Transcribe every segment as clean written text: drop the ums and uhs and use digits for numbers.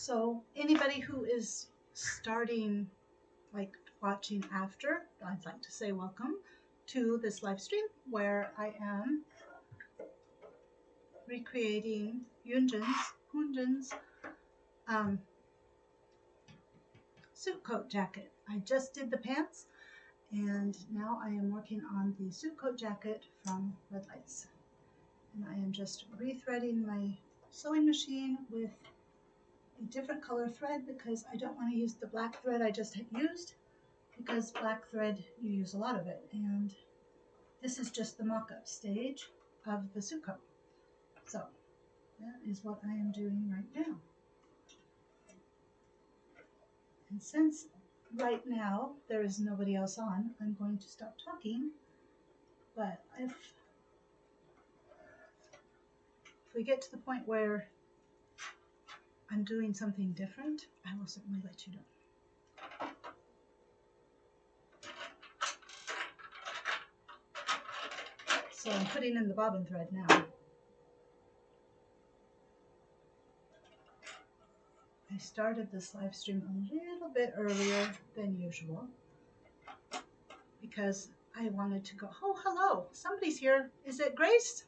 So anybody who is starting, like watching after, I'd like to say welcome to this live stream where I am recreating Hyunjin's suit coat jacket. I just did the pants and now I am working on the suit coat jacket from Red Lights. And I am just rethreading my sewing machine with a different color thread because I don't want to use the black thread I just had used, because black thread, you use a lot of it, and this is just the mock-up stage of the suit coat. So that is what I am doing right now. And since right now there is nobody else on, I'm going to stop talking, but if we get to the point where I'm doing something different, I will certainly let you know. So I'm putting in the bobbin thread now. I started this live stream a little bit earlier than usual because I wanted to go, oh, hello, somebody's here. Is it Grace?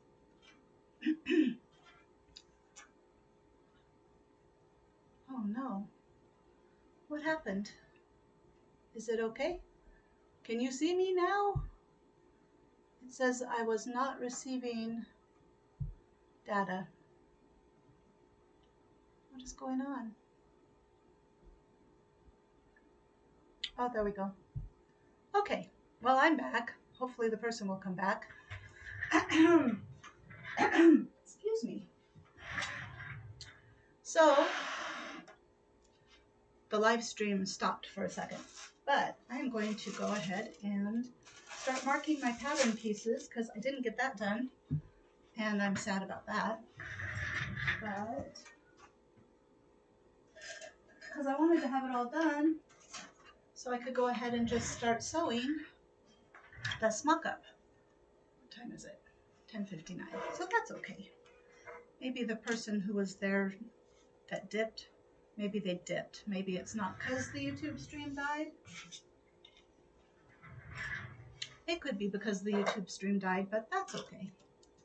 Oh no, what happened? Is it okay? Can you see me now? It says I was not receiving data. What is going on? Oh, there we go. Okay, well, I'm back. Hopefully the person will come back. Excuse me. So the live stream stopped for a second, but I am going to go ahead and start marking my pattern pieces because I didn't get that done, and I'm sad about that. But because I wanted to have it all done so I could go ahead and just start sewing this mock-up. What time is it? 10:59. So that's okay. Maybe the person who was there that dipped, maybe they dipped. Maybe it's not because the YouTube stream died. It could be because the YouTube stream died, but that's okay.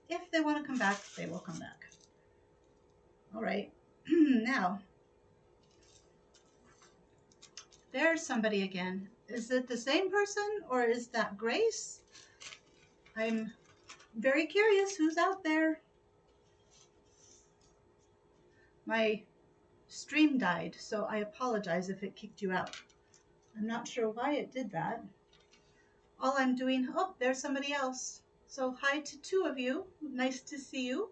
If they want to come back, they will come back. All right. Now, there's somebody again. Is it the same person or is that Grace? I'm very curious who's out there. My stream died, so I apologize if it kicked you out. I'm not sure why it did that. All I'm doing, oh, there's somebody else. So hi to two of you. Nice to see you.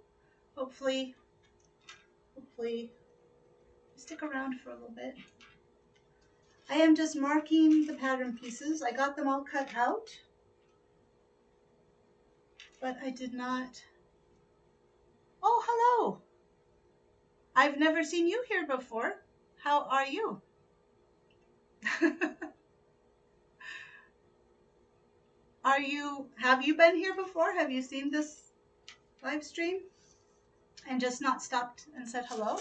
Hopefully stick around for a little bit. I am just marking the pattern pieces. I got them all cut out, but I did not. Oh, hello. I've never seen you here before. How are you? Have you been here before? Have you seen this live stream and just not stopped and said hello?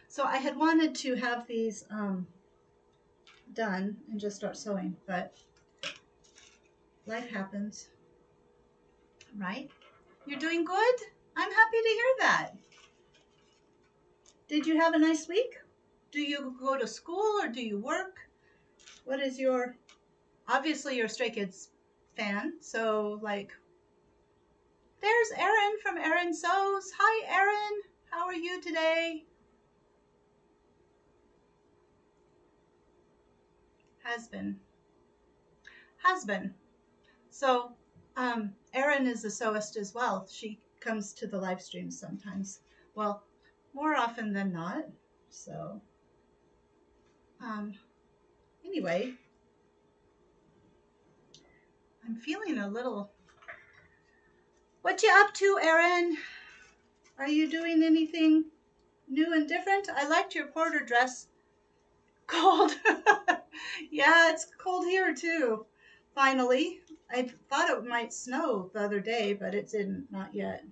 So I had wanted to have these done and just start sewing, but life happens, right? You're doing good? I'm happy to hear that. Did you have a nice week? Do you go to school or do you work? What is your, obviously you're a Stray Kids fan, so like, there's Erin from Erin Sews. Hi Erin, how are you today? Has been. So Erin is a sewist as well. She comes to the live streams sometimes. Well, more often than not. So anyway, I'm feeling a little. What you up to, Erin? Are you doing anything new and different? I liked your porter dress. Cold. Yeah, it's cold here too. Finally. I thought it might snow the other day, but it didn't, not yet.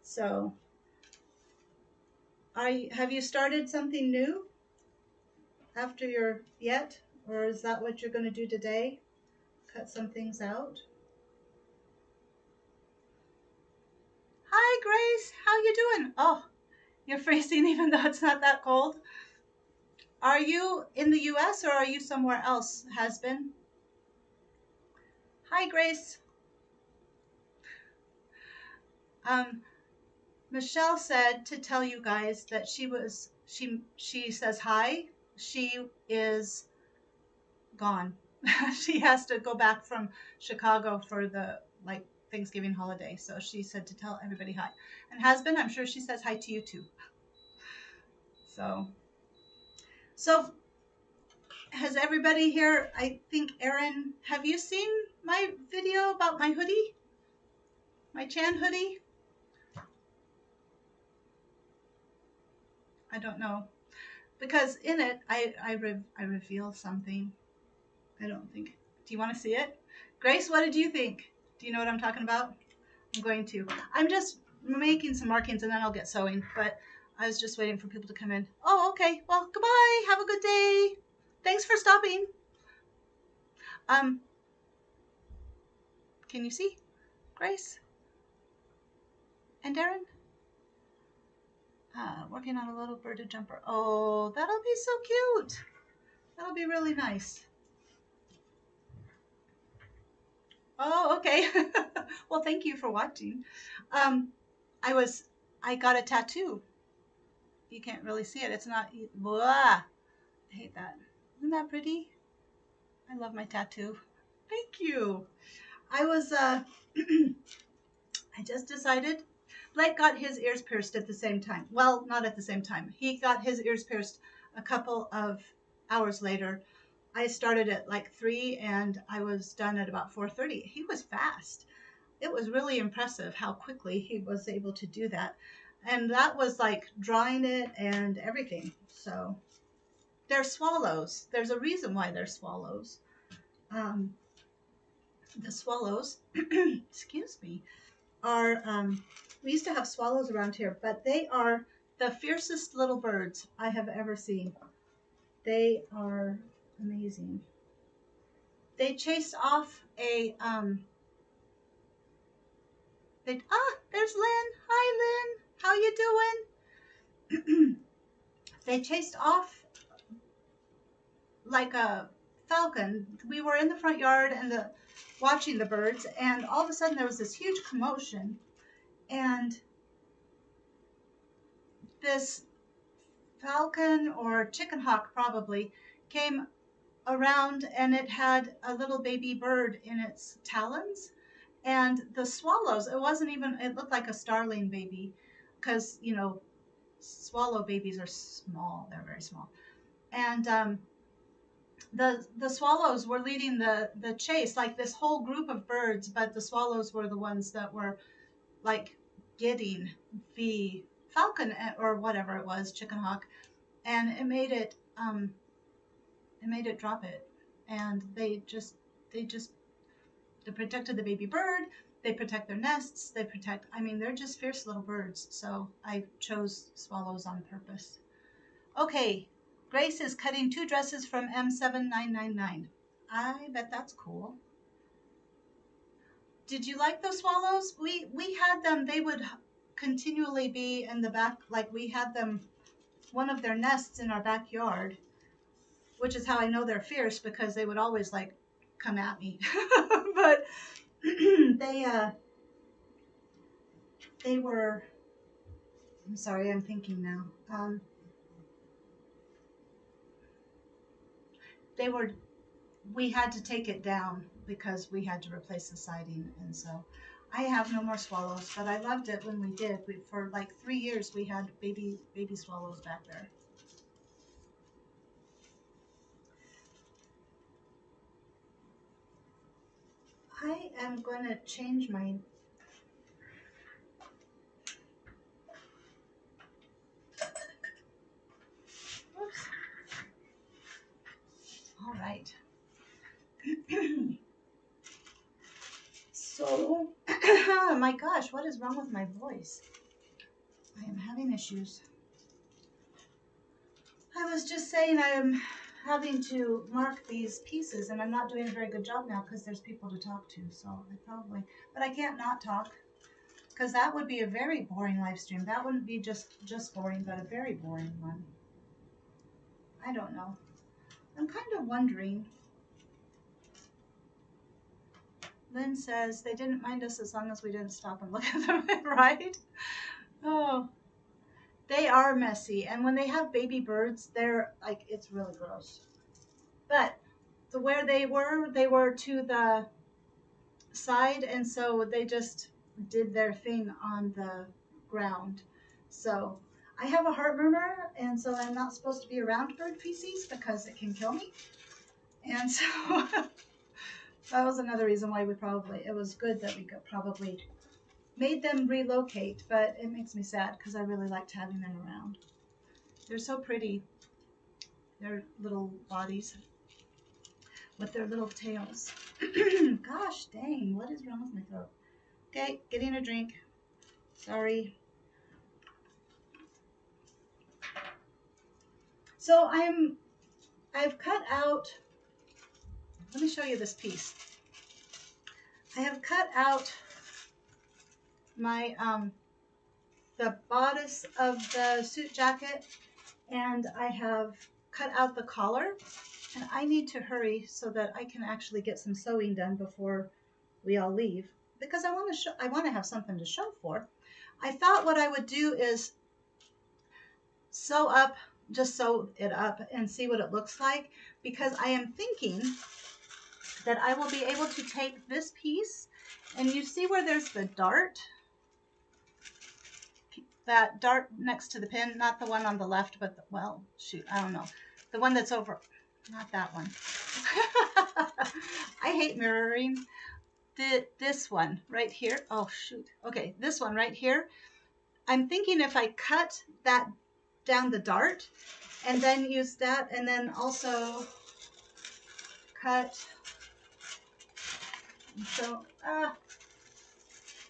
So, have you started something new after your yet? Or is that what you're going to do today? Cut some things out? Hi, Grace. How you doing? Oh, you're freezing even though it's not that cold. Are you in the US or are you somewhere else, has been? Hi, Grace. Um, Michelle said to tell you guys that she says hi. She is gone. She has to go back from Chicago for the like Thanksgiving holiday. So she said to tell everybody hi. And has been, I'm sure she says hi to you too. So has everybody here, I think Erin, have you seen my video about my hoodie? My Chan hoodie? I don't know. Because in it, I reveal something. I don't think. Do you want to see it? Grace, what did you think? Do you know what I'm talking about? I'm going to. I'm just making some markings and then I'll get sewing. But I was just waiting for people to come in. Oh, okay. Well, goodbye. Have a good day. Thanks for stopping. Um, can you see Grace and Darren? Working on a little birded jumper. Oh, that'll be so cute. That'll be really nice. Oh, okay. Well, thank you for watching. Um, I got a tattoo. You can't really see it. It's not, blah. I hate that. Isn't that pretty? I love my tattoo. Thank you. I was, I just decided. Blake got his ears pierced at the same time. Well, not at the same time. He got his ears pierced a couple of hours later. I started at like 3 and I was done at about 4:30. He was fast. It was really impressive how quickly he was able to do that. And that was like drawing it and everything. So they're swallows. There's a reason why they're swallows. Um, the swallows, excuse me, are, we used to have swallows around here, but they are the fiercest little birds I have ever seen. They are amazing. They chased off there's Lynn. Hi, Lynn. How you doing? They chased off like a falcon. We were in the front yard and watching the birds, and all of a sudden there was this huge commotion, and this falcon or chicken hawk probably came around, and it had a little baby bird in its talons. And the swallows, it looked like a starling baby, because swallow babies are small. They're very small. And the swallows were leading the chase, like this whole group of birds, but the swallows were the ones that were like getting the falcon, or whatever it was, chicken hawk, and it made it drop it. And they protected the baby bird. They protect their nests. They're just fierce little birds. So I chose swallows on purpose. Okay, Grace is cutting 2 dresses from M7999. I bet that's cool. Did you like those swallows? We had them. They would continually be in the back. Like, we had them, one of their nests in our backyard, which is how I know they're fierce, because they would always like come at me. But they were, I'm sorry, I'm thinking now. They were, we had to take it down because we had to replace the siding, and so I have no more swallows, but I loved it when we did. For like 3 years we had baby swallows back there. I am going to change my All right. So, my gosh, what is wrong with my voice? I am having issues. I was just saying I am having to mark these pieces, and I'm not doing a very good job now because there's people to talk to. So I probably, but I can't not talk because that would be a very boring live stream. That wouldn't be just boring, but a very boring one. I don't know. I'm kind of wondering. Lynn says they didn't mind us as long as we didn't stop and look at them, right? Oh, they are messy. And when they have baby birds, they're like, it's really gross. But where they were to the side, and so they just did their thing on the ground. So I have a heart murmur, and so I'm not supposed to be around bird feces because it can kill me. And so that was another reason why it was good that we could probably made them relocate, but it makes me sad because I really liked having them around. They're so pretty, their little bodies with their little tails. Gosh dang, what is wrong with my throat? Okay, getting a drink. Sorry. So I've cut out, let me show you this piece. I have cut out my the bodice of the suit jacket, and I have cut out the collar, and I need to hurry so that I can actually get some sewing done before we all leave, because I want to have something to show for. I thought what I would do is sew it up and see what it looks like, because I am thinking that I will be able to take this piece, and you see where there's the dart, that dart next to the pin, not the one on the left, but well, shoot, I don't know, the one that's over, not that one. I hate mirroring. This one right here. Oh shoot. Okay, this one right here. I'm thinking if I cut that down the dart and then use that, and then also cut, so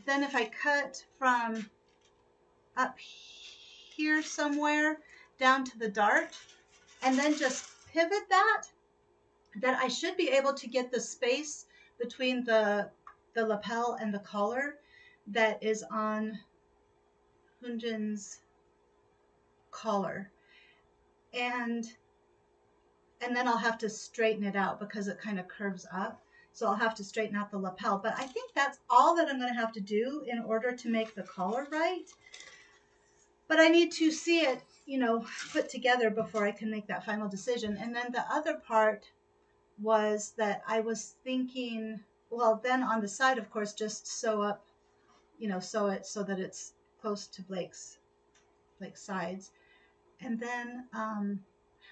then if I cut from up here somewhere down to the dart and then just pivot that I should be able to get the space between the lapel and the collar that is on Hyunjin's collar, and then I'll have to straighten it out because it kind of curves up, so I'll have to straighten out the lapel. But I think that's all that I'm going to have to do in order to make the collar right. But I need to see it, put together before I can make that final decision. And then the other part was that I was thinking, well, then on the side, of course, just sew it so that it's close to Blake's sides. And then,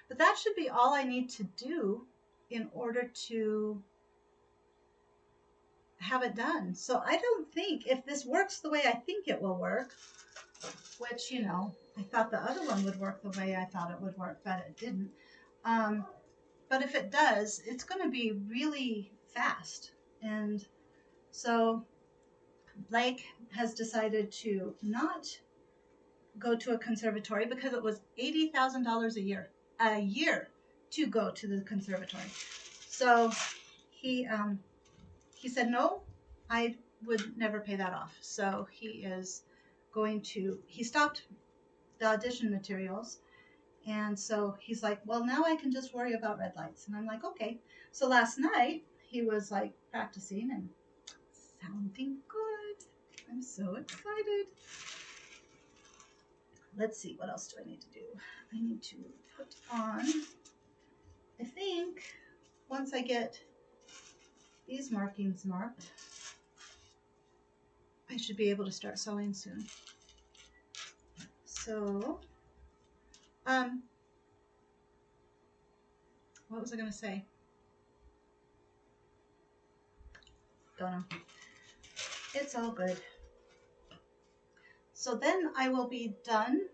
but that should be all I need to do in order to have it done. So I don't think, if this works the way I think it will work, which, I thought the other one would work the way I thought it would work, but it didn't. But if it does, it's going to be really fast. And so Blake has decided to not go to a conservatory because it was $80,000 a year to go to the conservatory. So he said, no, I would never pay that off. So he stopped the audition materials. And so he's like, well, now I can just worry about red lights. And I'm like, okay. So last night he was like practicing and sounding good. I'm so excited. Let's see, what else do I need to do? I need to put on, I think, once I get these markings marked, I should be able to start sewing soon. So, what was I going to say? Don't know. It's all good. So then I will be done.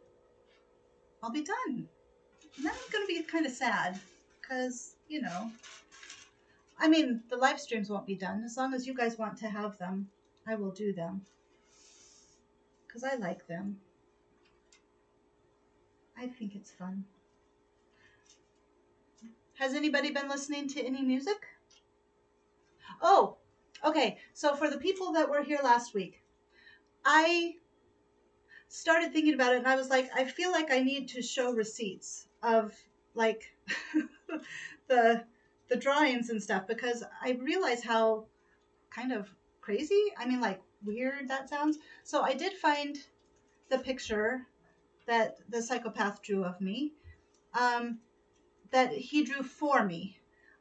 I'll be done. And then I'm going to be kind of sad because, you know, I mean, the live streams won't be done. As long as you guys want to have them, I will do them. Because I like them. I think it's fun. Has anybody been listening to any music? Oh, okay. So for the people that were here last week, I started thinking about it and I was like, I feel like I need to show receipts of like the the drawings and stuff because I realize how kind of crazy, I mean like weird that sounds. So I did find the picture that the psychopath drew of me, that he drew for me.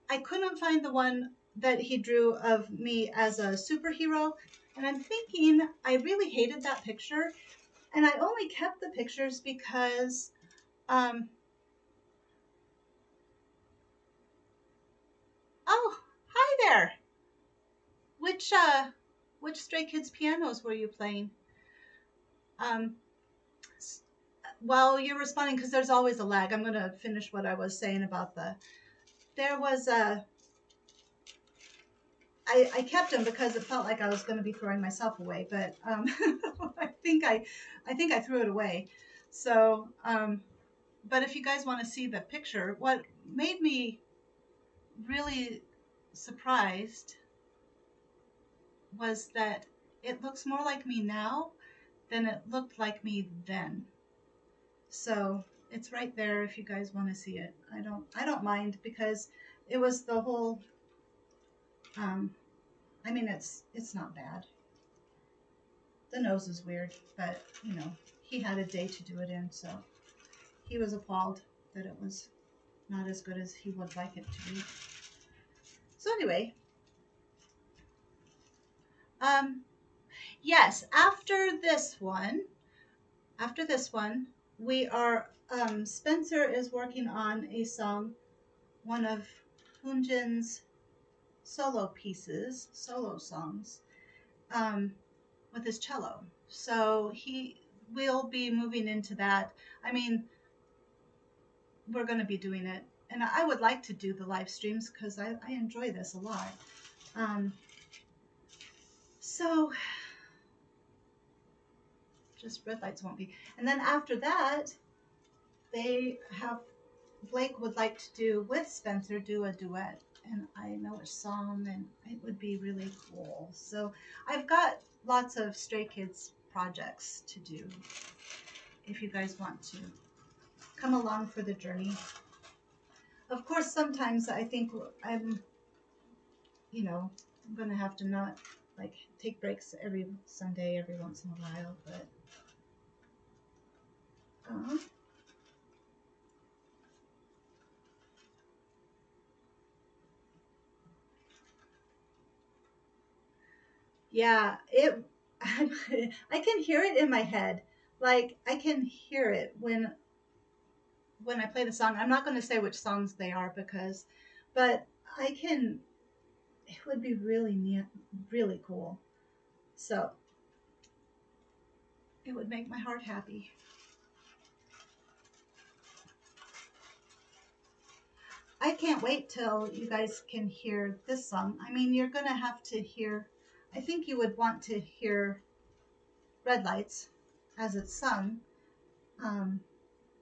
I couldn't find the one that he drew of me as a superhero, and I'm thinking I really hated that picture, and I only kept the pictures because, oh, hi there. Which Stray Kids pianos were you playing? Um, while you're responding, because there's always a lag, I'm going to finish what I was saying about there was a, I kept them because it felt like I was going to be throwing myself away, but I think I threw it away. So, but if you guys want to see the picture, what made me really surprised was that it looks more like me now than it looked like me then. So it's right there if you guys want to see it. I don't mind because it was the whole. I mean, it's not bad. The nose is weird, but you know, he had a day to do it in, so he was appalled that it was not as good as he would like it to be. So anyway, um, yes, after this one, we are, Spencer is working on a song, one of Hyunjin's solo songs, um, with his cello. So he will be moving into that. I mean, we're going to be doing it. And I would like to do the live streams because I enjoy this a lot. So just red lights won't be. And then after that, they have, Blake would like to do with Spencer, do a duet. And I know which song, and it would be really cool. So I've got lots of Stray Kids projects to do if you guys want to come along for the journey. Of course, sometimes I think I'm, you know, I'm going to have to not like take breaks every Sunday, every once in a while, but yeah, it I can hear it in my head. Like I can hear it when I play the song. I'm not going to say which songs they are because but I can, it would be really neat, really cool. So, it would make my heart happy. I can't wait till you guys can hear this song. I mean, you're going to have to hear, I think you would want to hear Red Lights as it's sung.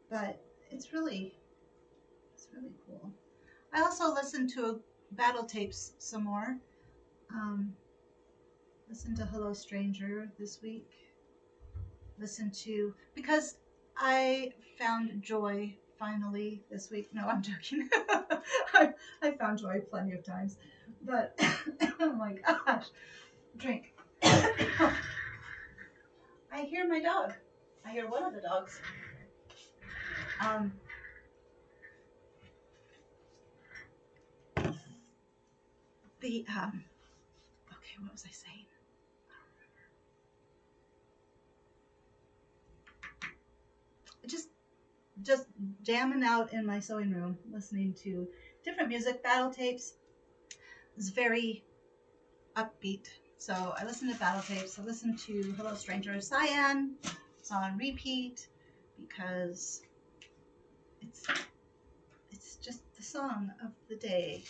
But it's really cool. I also listened to battle tapes some more. Um, listened to Hello Stranger this week. Listened to, because I found joy finally this week. No, I'm joking. I found joy plenty of times. But, oh my gosh, drink. I hear my dog. I hear one of the dogs. Um, okay, what was I saying? Just jamming out in my sewing room, listening to different music, battle tapes. It's very upbeat. So I listen to battle tapes. I listen to Hello Stranger, Cyan. It's on repeat because it's just the song of the day.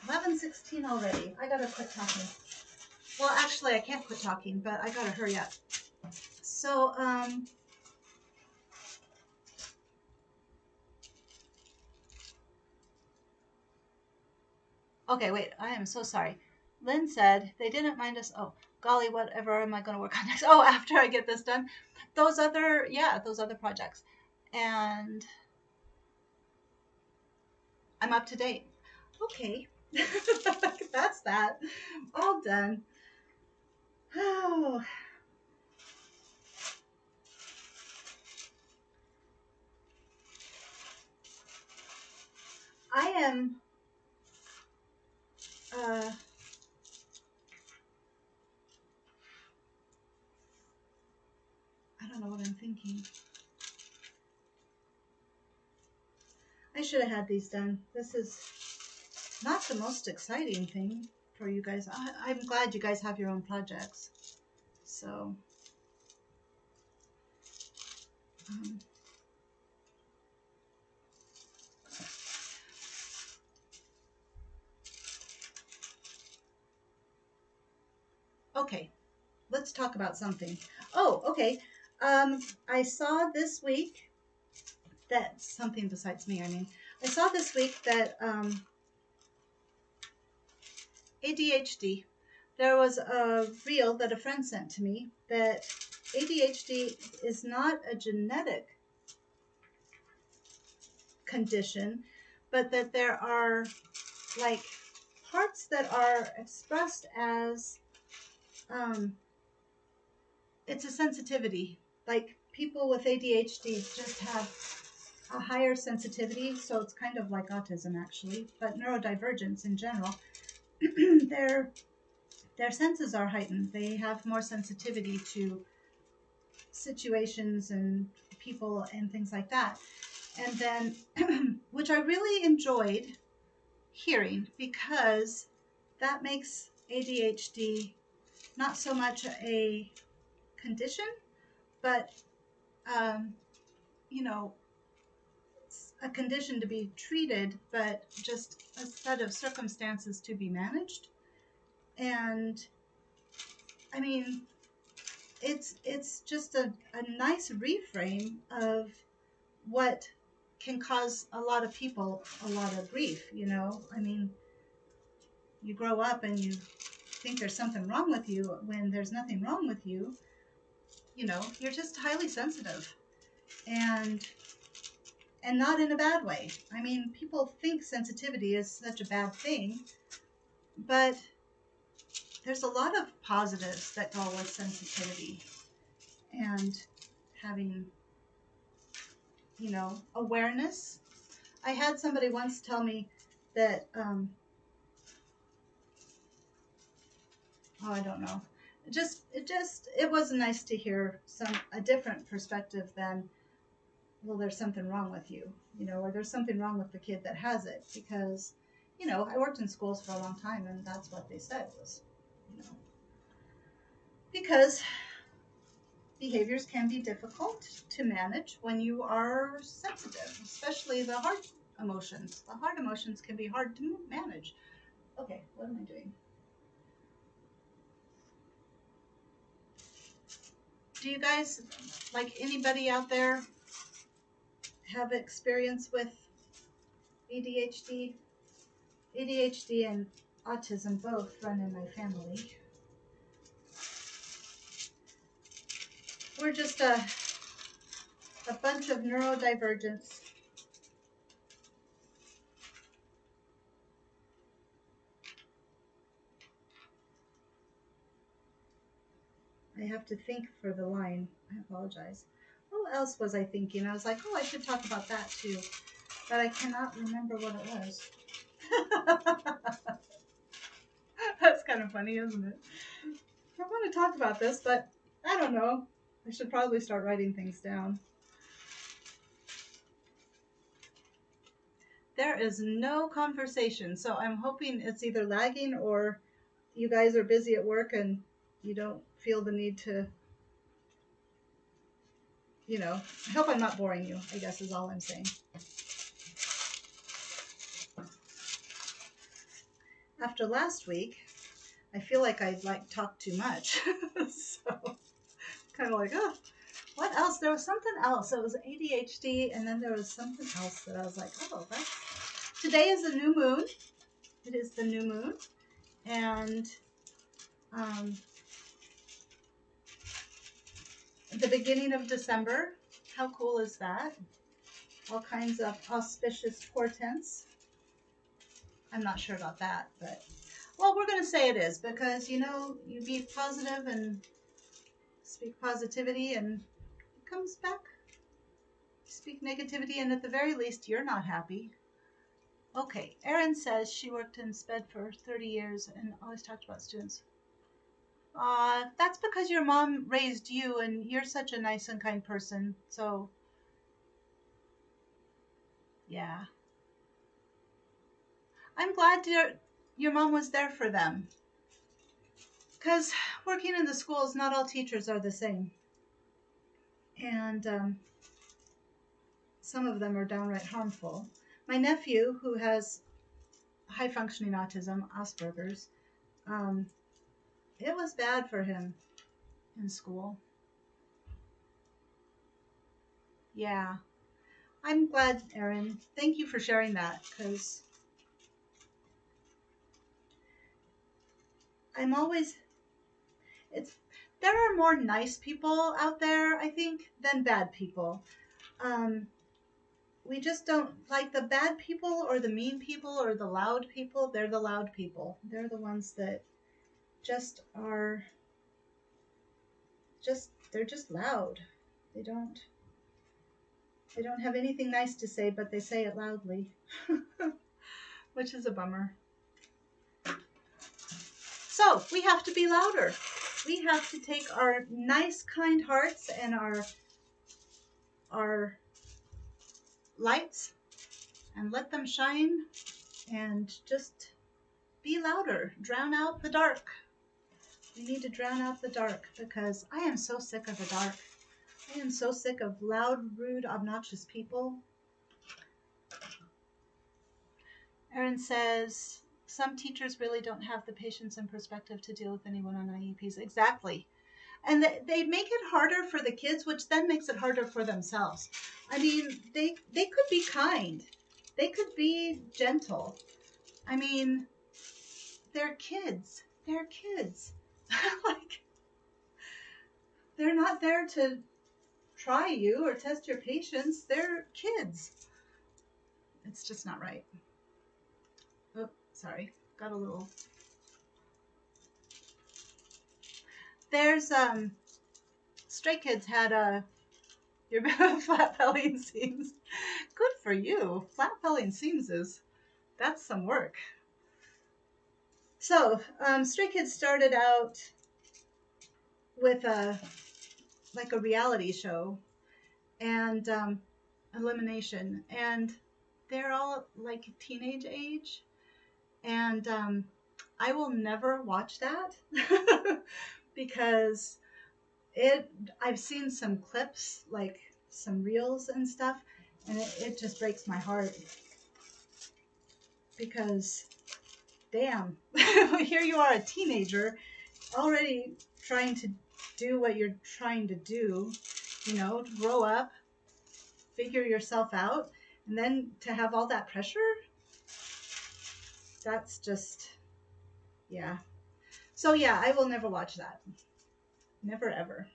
11:16 already. I gotta quit talking. Well, actually, I can't quit talking, but I gotta hurry up. So, okay, wait, I am so sorry. Lynn said they didn't mind us. Oh, golly, whatever am I going to work on next? Oh, after I get this done. Those other projects. And I'm up to date. Okay. That's that. All done. Oh, I am, uh, I don't know what I'm thinking. I should have had these done. This is not the most exciting thing for you guys. I'm glad you guys have your own projects. So, um, okay, let's talk about something. Oh, okay. I saw this week that something besides me, I mean, I saw this week that ADHD, there was a reel that a friend sent to me that ADHD is not a genetic condition, but that there are like parts that are expressed as it's a sensitivity. Like people with ADHD just have a higher sensitivity, so it's kind of like autism actually, but neurodivergence in general. their their senses are heightened. They have more sensitivity to situations and people and things like that. And then, which I really enjoyed hearing because that makes ADHD not so much a condition, but um, you know, a condition to be treated, but just a set of circumstances to be managed. And I mean, it's just a nice reframe of what can cause a lot of people a lot of grief, you know. I mean, you grow up and you think there's something wrong with you when there's nothing wrong with you. You know, you're just highly sensitive. And not in a bad way. I mean, people think sensitivity is such a bad thing, but there's a lot of positives that go with sensitivity and having, you know, awareness. I had somebody once tell me that, oh, I don't know. It was nice to hear a different perspective than, well, there's something wrong with you, you know, or there's something wrong with the kid that has it, because, you know, I worked in schools for a long time, and that's what they said was, you know, because behaviors can be difficult to manage when you are sensitive, especially the hard emotions. The hard emotions can be hard to manage. Okay, what am I doing? Do you guys, like anybody out there, have experience with ADHD? ADHD and autism both run in my family. We're just a bunch of neurodivergents. I have to think for the line. I apologize. What else was I thinking? I was like, oh, I should talk about that too. But I cannot remember what it was. That's kind of funny, isn't it? I want to talk about this, but I don't know. I should probably start writing things down. There is no conversation, so I'm hoping it's either lagging or you guys are busy at work and you don't feel the need to, you know, I hope I'm not boring you, I guess is all I'm saying. after last week, I feel like I talked too much. So kind of like, oh, what else? There was something else. It was ADHD, and then there was something else that I was like, oh, that's... Today is a new moon. It is the new moon, and um, the beginning of December. How cool is that? All kinds of auspicious portents. I'm not sure about that, but well, we're going to say it is because you be positive and speak positivity, and it comes back. Speak negativity, and at the very least, you're not happy. Okay, Erin says she worked in SPED for 30 years and always talked about students. That's because your mom raised you, and you're such a nice and kind person. So, yeah. I'm glad your mom was there for them. Because working in the schools, not all teachers are the same. And some of them are downright harmful. My nephew, who has high functioning autism, Asperger's, it was bad for him in school. Yeah. I'm glad, Erin. Thank you for sharing that, because I'm always... there are more nice people out there, I think, than bad people. We just don't like the bad people or the mean people or the loud people. They're the loud people. They're the ones that just are they're just loud. They don't have anything nice to say, but they say it loudly, which is a bummer. So we have to be louder. We have to take our nice, kind hearts and our lights and let them shine and just be louder. Drown out the dark. We need to drown out the dark because I am so sick of the dark. I am so sick of loud, rude, obnoxious people. Erin says, some teachers really don't have the patience and perspective to deal with anyone on IEPs. Exactly. And they make it harder for the kids, which then makes it harder for themselves. I mean, they could be kind. They could be gentle. I mean, they're kids. They're kids. Like, they're not there to try you or test your patience. They're kids. It's just not right. Oh, sorry. Got a little... There's, Stray Kids had your flat belly seams. Good for you. Flat belly seams that's some work. So, Stray Kids started out with a reality show and elimination, and they're all like teenage age, and I will never watch that because I've seen some clips, like some reels and stuff, and it just breaks my heart because damn, here you are, a teenager, already trying to do what you're trying to do, grow up, figure yourself out, and then to have all that pressure, that's just, yeah. So yeah, I will never watch that. Never ever.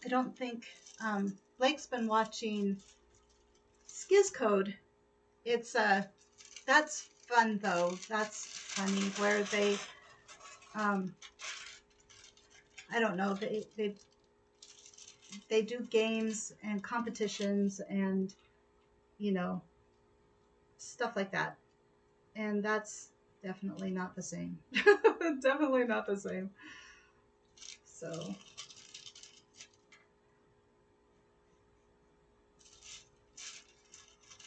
I don't think, Blake's been watching Skiz Code. It's, that's fun though. That's funny where they, I don't know, they do games and competitions and, stuff like that. And that's definitely not the same. Definitely not the same. So,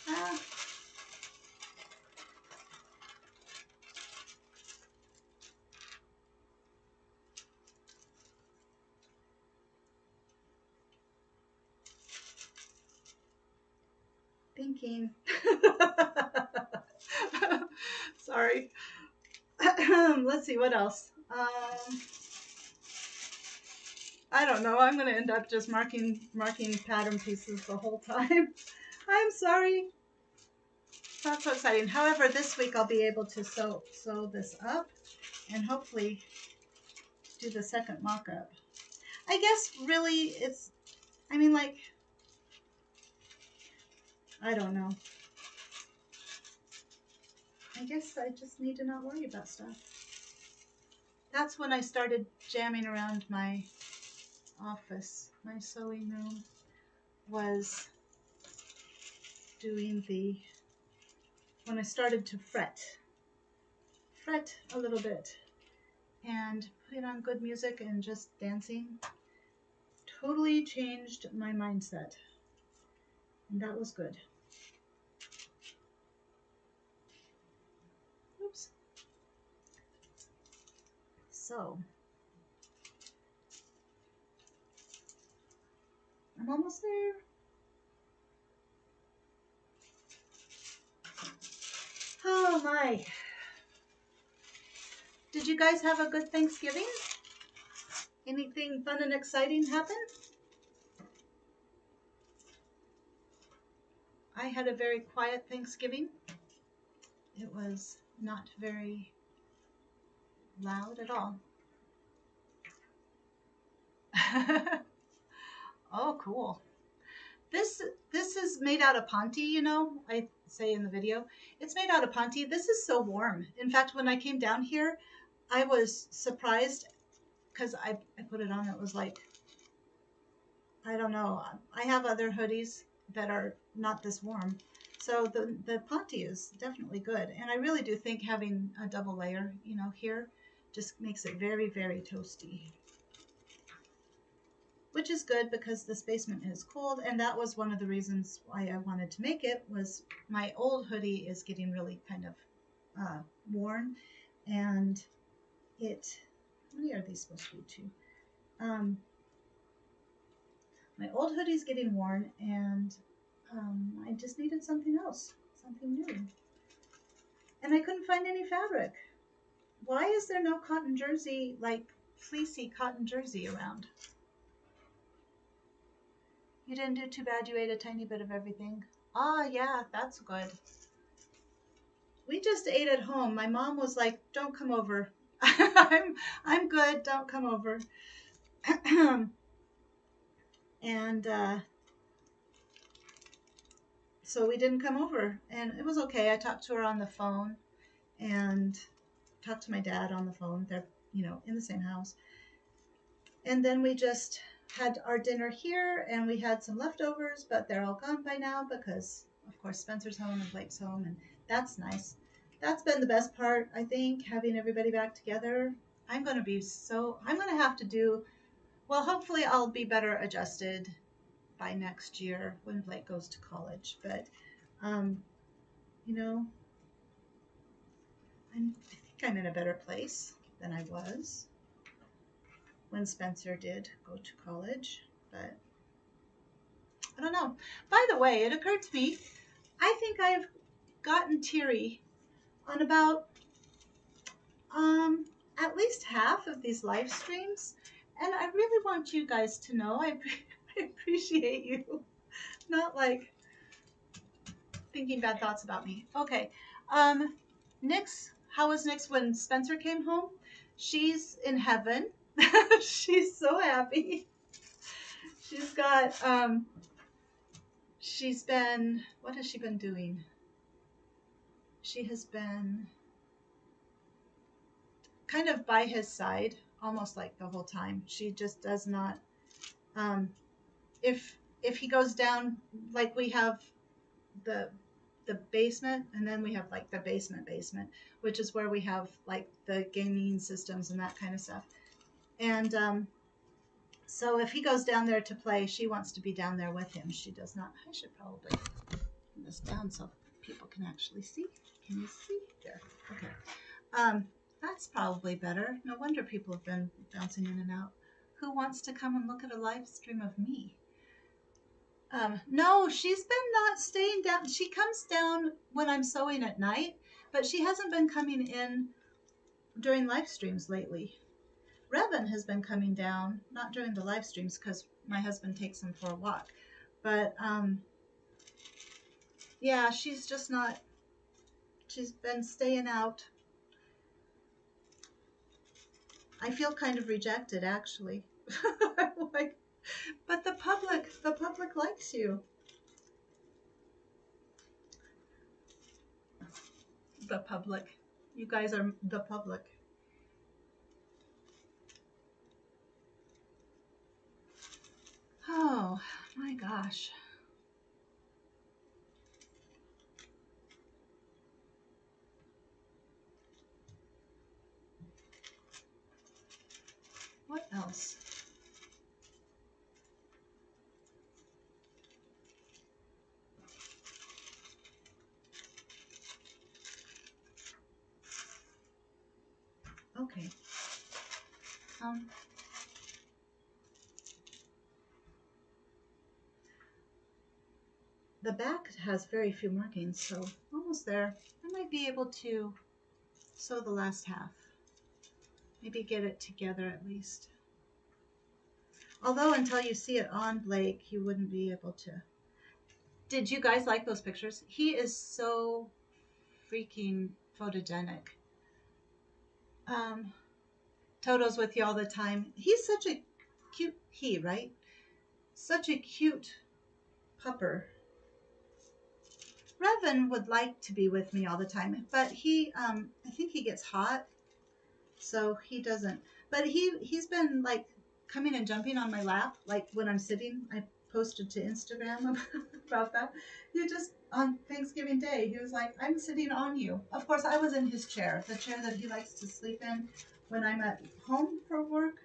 ah. Thinking. Sorry. Let's see, what else? I don't know. I'm going to end up just marking pattern pieces the whole time. I'm sorry. Not so exciting. However, this week I'll be able to sew this up and hopefully do the second mock-up. I guess really it's, I mean, like, I don't know. I guess I just need to not worry about stuff. That's when I started jamming around my office. My sewing room was doing when I started to fret a little bit and putting on good music and just dancing totally changed my mindset. And that was good. Oops. So, I'm almost there. Oh my. Did you guys have a good Thanksgiving? Anything fun and exciting happen? I had a very quiet Thanksgiving. It was not very loud at all. Oh, cool. This is made out of ponte, you know, I say in the video. It's made out of ponte. This is so warm. In fact, when I came down here, I was surprised because I put it on. It was like, I don't know. I have other hoodies that are not this warm. So the ponte is definitely good. And I really do think having a double layer, you know, here just makes it very, very toasty. Which is good because this basement is cold, and that was one of the reasons why I wanted to make it. Was my old hoodie is getting really kind of worn, and how many are these supposed to be? Two. My old hoodie's getting worn, and I just needed something else, something new, and I couldn't find any fabric. Why is there no cotton jersey, like fleecy cotton jersey around? You didn't do too bad. You ate a tiny bit of everything. Ah, yeah, that's good. We just ate at home. My mom was like, "Don't come over." I'm good. Don't come over. And so we didn't come over, and it was okay. I talked to her on the phone, and talked to my dad on the phone. They're, you know, in the same house. And then we just had our dinner here, and we had some leftovers, but they're all gone by now because, of course, Spencer's home and Blake's home, and that's nice. That's been the best part, I think, having everybody back together. I'm going to have to do, well, hopefully I'll be better adjusted by next year when Blake goes to college. But, you know, I think I'm in a better place than I was when Spencer did go to college. But I don't know. By the way, it occurred to me, I think I've gotten teary on about at least half of these live streams, and I really want you guys to know I appreciate you not like thinking bad thoughts about me. Okay, Nyx, how was Nyx when Spencer came home? She's in heaven. She's so happy. She's got she's been, what has she been doing? She has been kind of by his side almost like the whole time. She just does not, if he goes down, like we have the basement, and then we have like the basement, which is where we have like the gaming systems and that kind of stuff. And so if he goes down there to play, she wants to be down there with him. She does not. I should probably put this down so people can actually see. Can you see? There. Okay. That's probably better. No wonder people have been bouncing in and out. Who wants to come and look at a live stream of me? No, she's been not staying down. She comes down when I'm sewing at night, but she hasn't been coming in during live streams lately. Revan has been coming down, not during the live streams because my husband takes him for a walk. But yeah, she's just not, she's been staying out. I feel kind of rejected actually. Like, but the public likes you. The public. You guys are the public. Oh my gosh. What else? Okay. The back has very few markings, so almost there. I might be able to sew the last half. Maybe get it together at least. Although until you see it on Blake, you wouldn't be able to. Did you guys like those pictures? He is so freaking photogenic. Toto's with you all the time. He's such a cute, right? Such a cute pupper. Revan would like to be with me all the time, but he, I think he gets hot, so he doesn't. But he's been like coming and jumping on my lap, like when I'm sitting. I posted to Instagram about that. He just on Thanksgiving Day, he was like, "I'm sitting on you." Of course, I was in his chair, the chair that he likes to sleep in when I'm at home for work.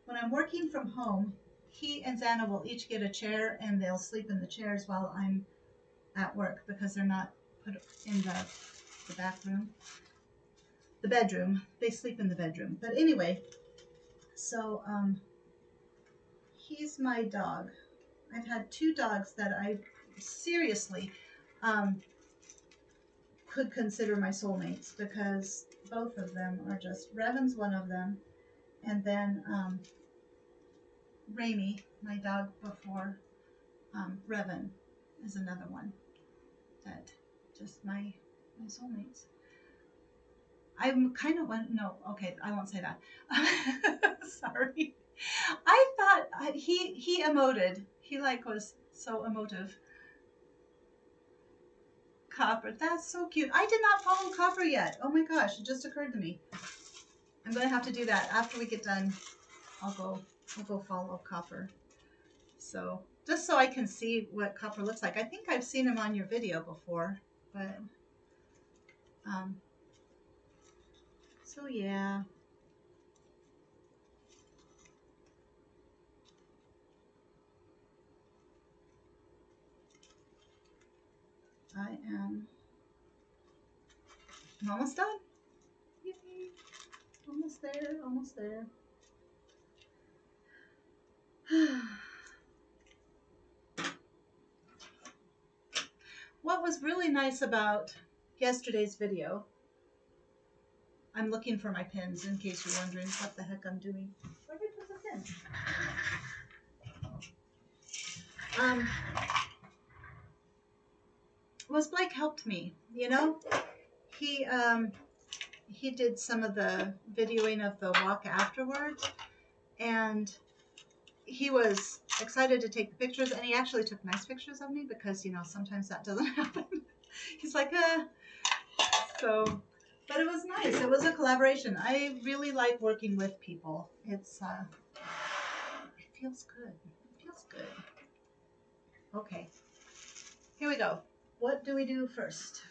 When I'm working from home, he and Xana will each get a chair, and they'll sleep in the chairs while I'm at work because they're not put in the back room. The bedroom. They sleep in the bedroom. But anyway, so he's my dog. I've had two dogs that I seriously could consider my soulmates because both of them are just, Revan's one of them, and then Raimi, my dog before Revan, is another one that just my soulmates. I'm kind of no, okay, I won't say that. Sorry. I thought he emoted. He like was so emotive. Copper, that's so cute. I did not follow Copper yet. Oh my gosh, it just occurred to me. I'm gonna have to do that after we get done. I'll go follow Copper. So just so I can see what Copper looks like. I think I've seen him on your video before, but so yeah. I'm almost done. Yay. Almost there, almost there. What was really nice about yesterday's video, I'm looking for my pins in case you're wondering what the heck I'm doing. Where did I put the pin? Was Blake helped me, you know? He did some of the videoing of the walk afterwards, and he was excited to take the pictures, and he actually took nice pictures of me because, you know, sometimes that doesn't happen. He's like, so, but it was nice. It was a collaboration. I really like working with people. It's, it feels good. It feels good. Okay, here we go. What do we do first?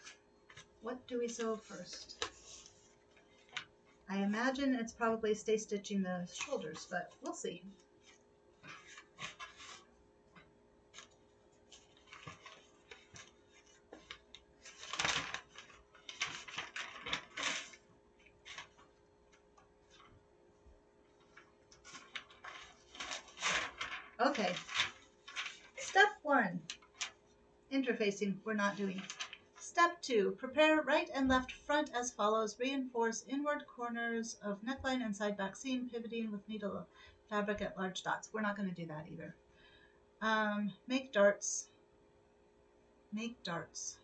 What do we sew first? I imagine it's probably stay stitching the shoulders, but we'll see. Okay, step 1. interfacing we're not doing. Step 2, prepare right and left front as follows. Reinforce inward corners of neckline and side back seam, pivoting with needle fabric at large dots. We're not going to do that either. Make darts. Make darts.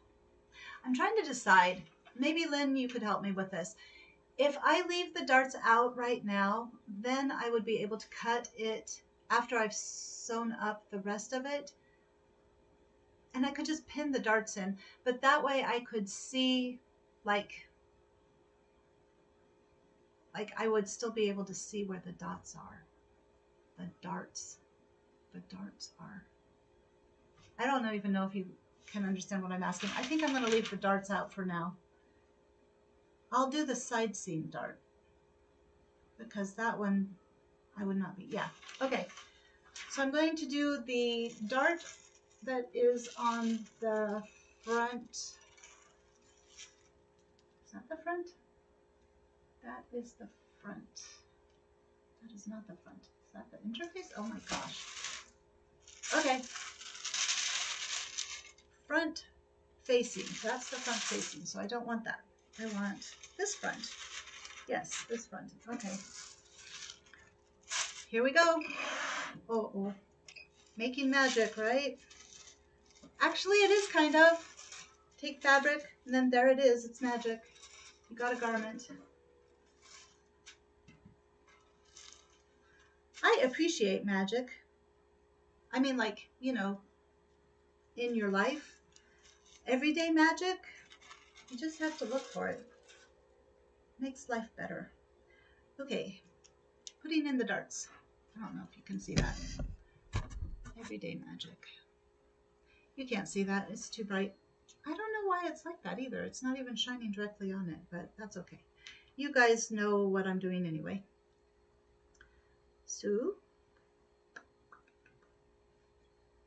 I'm trying to decide. Maybe Lynn, you could help me with this. If I leave the darts out right now, then I would be able to cut it after I've sewn up the rest of it. And I could just pin the darts in, but that way I could see, like I would still be able to see where the dots are. The darts are. I don't even know if you can understand what I'm asking. I think I'm going to leave the darts out for now. I'll do the side seam dart because that one I would not be. Yeah. Okay. So I'm going to do the dart that is on the front. Is that the front? That is the front. That is not the front. Is that the interface? Oh my gosh. Okay. Front facing. That's the front facing. So I don't want that. I want this front. Yes, this front. Okay. Here we go. Oh. Making magic, right? Actually, it is kind of. Take fabric, and then there it is. It's magic. You got a garment. I appreciate magic. I mean, like, you know, in your life, everyday magic, you just have to look for it. Makes life better. Okay, putting in the darts. I don't know if you can see that. Everyday magic. You can't see that. It's too bright. I don't know why it's like that either. It's not even shining directly on it, but that's okay. You guys know what I'm doing anyway. So,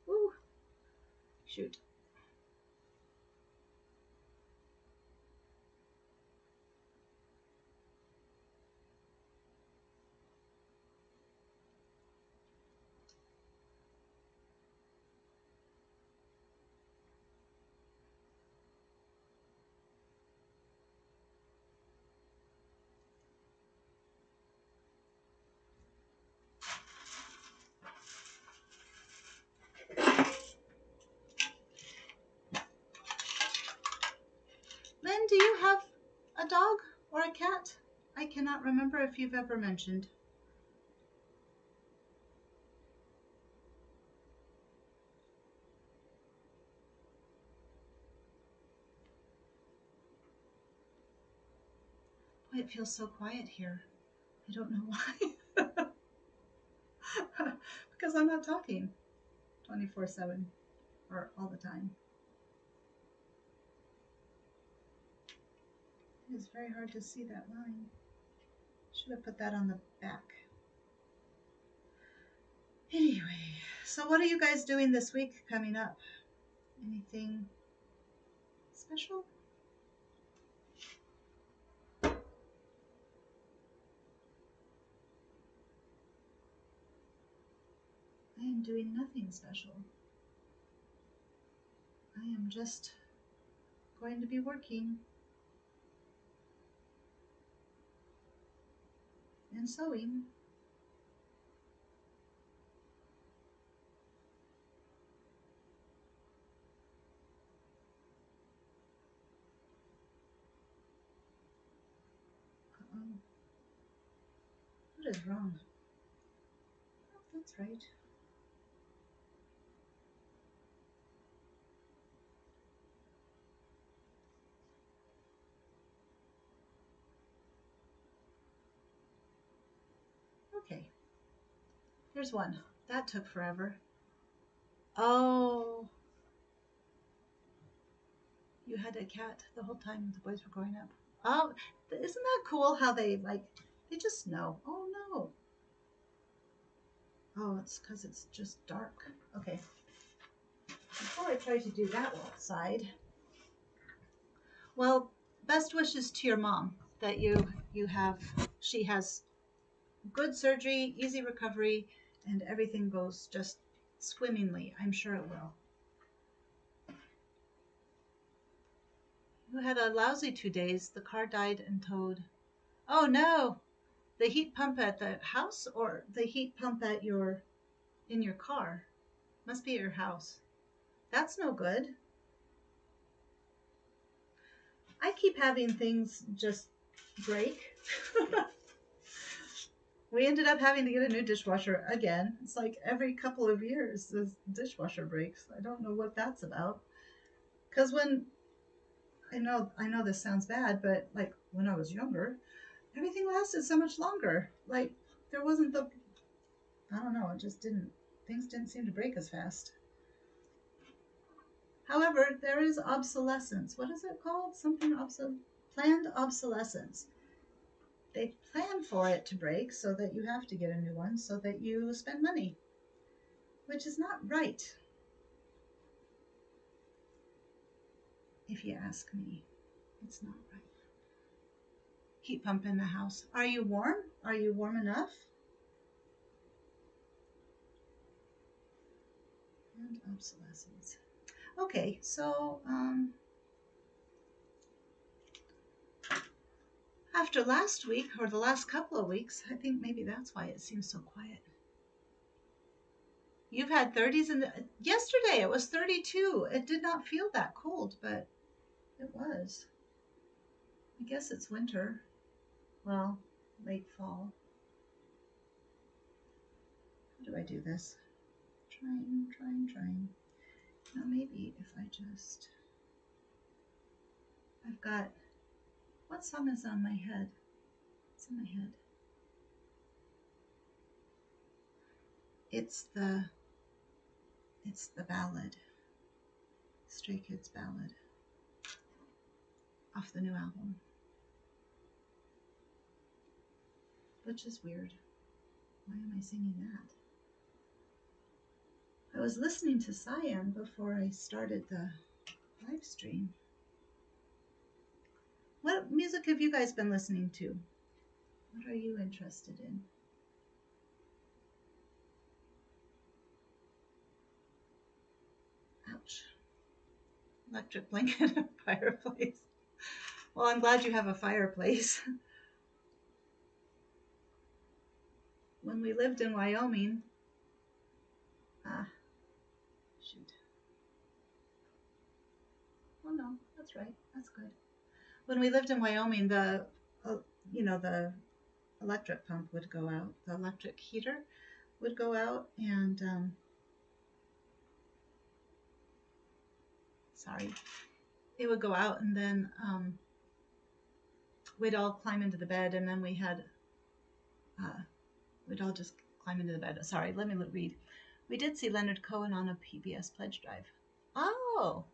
ooh, shoot. Lynn, do you have a dog or a cat? I cannot remember if you've ever mentioned. Boy, it feels so quiet here. I don't know why. Because I'm not talking 24/7 or all the time. It is very hard to see that line. Should have put that on the back. Anyway, so what are you guys doing this week coming up? Anything special? I am doing nothing special. I am just going to be working and sewing. Uh-oh. What is wrong? Oh, that's right. Okay. Here's one. That took forever. Oh. You had a cat the whole time the boys were growing up. Oh, isn't that cool how they just know. Oh no. Oh, it's because it's just dark. Okay. Before I try to do that side, well, best wishes to your mom that she has good surgery, easy recovery, and everything goes just swimmingly. I'm sure it will. who had a lousy 2 days. The car died and towed. Oh no! The heat pump at the house or the heat pump at your in your car? Must be at your house. That's no good. I keep having things just break. We ended up having to get a new dishwasher again. It's like every couple of years this dishwasher breaks. I don't know what that's about. Because when I know this sounds bad, but like when I was younger, everything lasted so much longer. Like there wasn't the I don't know, it just didn't things didn't seem to break as fast. However, there is obsolescence. What is it called? Something planned obsolescence. They plan for it to break so that you have to get a new one so that you spend money, which is not right, if you ask me. It's not right. Heat pump in the house. Are you warm? Are you warm enough? And obsolescence. Okay, so after last week, or the last couple of weeks, I think maybe that's why it seems so quiet. You've had 30s yesterday it was 32. It did not feel that cold, but it was. I guess it's winter. Well, late fall. How do I do this? Trying. Now maybe if I just I've got what song is on my head? It's in my head. It's the ballad. Stray Kids ballad off the new album. Which is weird. Why am I singing that? I was listening to Cyan before I started the live stream. What music have you guys been listening to? What are you interested in? Ouch. Electric blanket and fireplace. Well, I'm glad you have a fireplace. When we lived in Wyoming, shoot. Oh no, that's right. That's good. When we lived in Wyoming, the electric pump would go out. The electric heater would go out, and sorry, it would go out, and then we'd all climb into the bed, and then we'd all just climb into the bed. Sorry, let me read. We did see Leonard Cohen on a PBS pledge drive. Oh.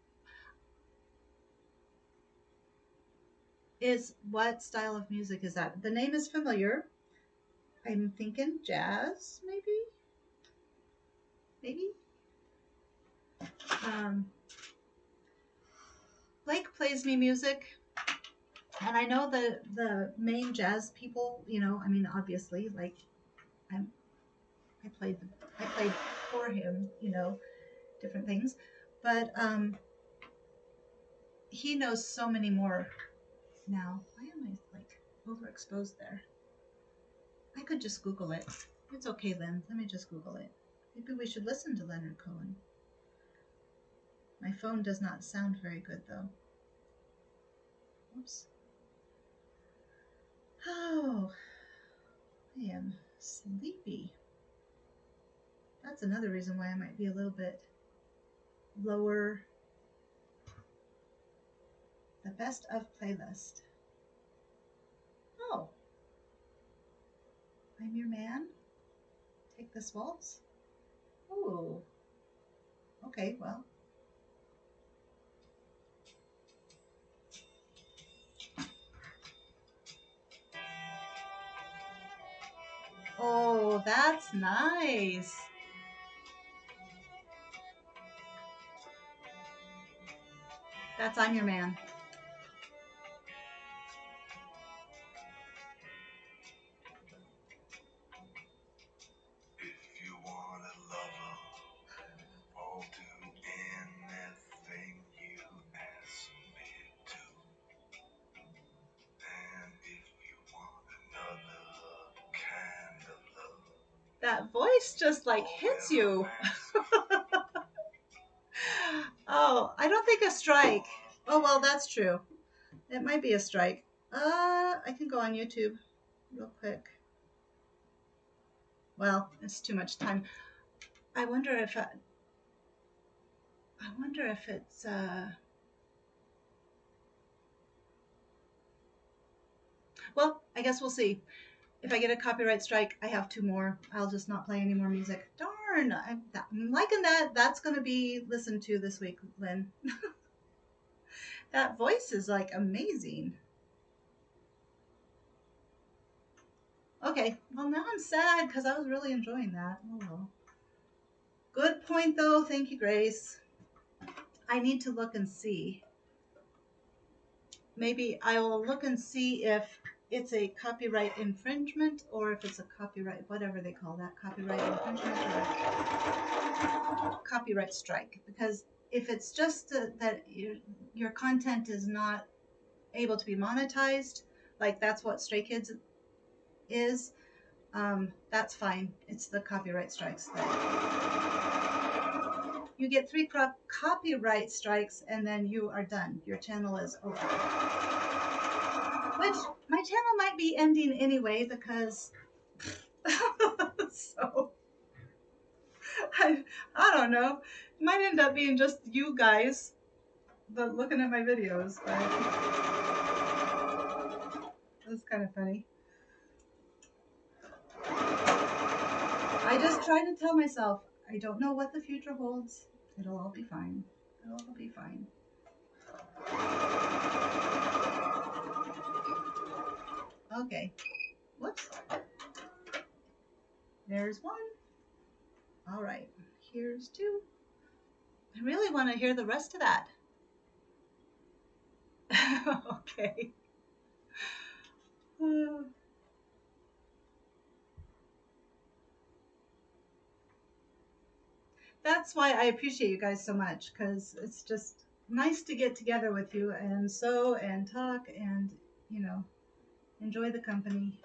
What style of music is that? The name is familiar. I'm thinking jazz, maybe? Maybe? Blake plays me music, and I know the main jazz people, I mean, obviously, like, I'm, I played for him, different things, but he knows so many more now. Why am I, like, overexposed there? I could just Google it. It's okay, Lynn. Let me just Google it. Maybe we should listen to Leonard Cohen. My phone does not sound very good, though. Oops. Oh, I am sleepy. That's another reason why I might be a little bit lower. The best of playlist. Oh, I'm your man. Take this waltz. Oh, okay, well. Oh, that's nice. That's I'm Your Man. If you want a lover, I'll do anything you ask me to. That voice just like hits you. Oh, I don't think a strike. Oh, well, that's true. It might be a strike. I can go on YouTube real quick. Well, it's too much time. I wonder if I wonder if it's well, I guess we'll see. If I get a copyright strike, I have two more. I'll just not play any more music. Darn, I'm liking that. That's going to be listened to this week, Lynn. That voice is like amazing. Okay, well, now I'm sad because I was really enjoying that. Oh, well. Good point, though. Thank you, Grace. I need to look and see. Maybe I will look and see if it's a copyright infringement or if it's a copyright, whatever they call that, copyright infringement or copyright strike. Because if it's just that your content is not able to be monetized, like that's what Stray Kids is, that's fine. It's the copyright strikes that you get 3 copyright strikes and then you are done. Your channel is over. Which my channel might be ending anyway because so I don't know. It might end up being just you guys looking at my videos, but that's kind of funny. I just try to tell myself I don't know what the future holds. It'll all be fine. It'll all be fine. Okay. Whoops. There's one. All right. Here's 2. I really want to hear the rest of that. Okay. That's why I appreciate you guys so much, because it's just nice to get together with you and sew and talk and, you know, enjoy the company.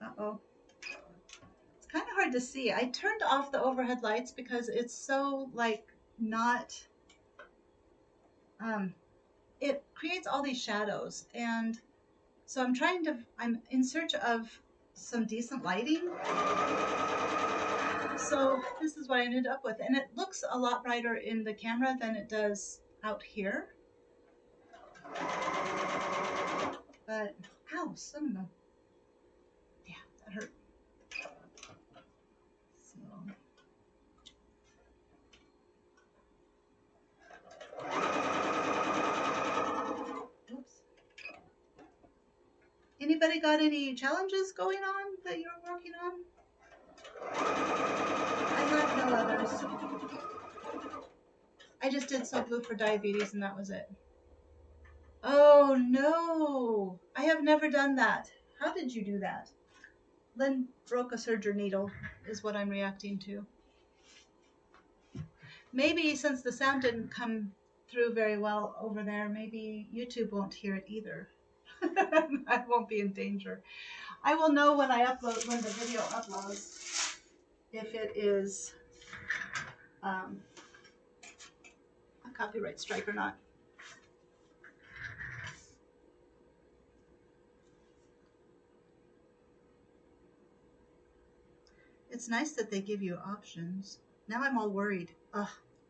Uh-oh. It's kind of hard to see. I turned off the overhead lights because it's so, like, not, it creates all these shadows. And so I'm in search of some decent lighting. So this is what I ended up with. And it looks a lot brighter in the camera than it does out here. But, ow, son of a, yeah, that hurt. So, oops. Anybody got any challenges going on that you're working on? I have no others. I just did So Blue for diabetes and that was it. Oh no, I have never done that. How did you do that? Lynn broke a serger needle is what I'm reacting to. Maybe since the sound didn't come through very well over there, maybe YouTube won't hear it either. I won't be in danger. I will know when I upload, when the video uploads, if it is a copyright strike or not. It's nice that they give you options. Now I'm all worried. Ugh,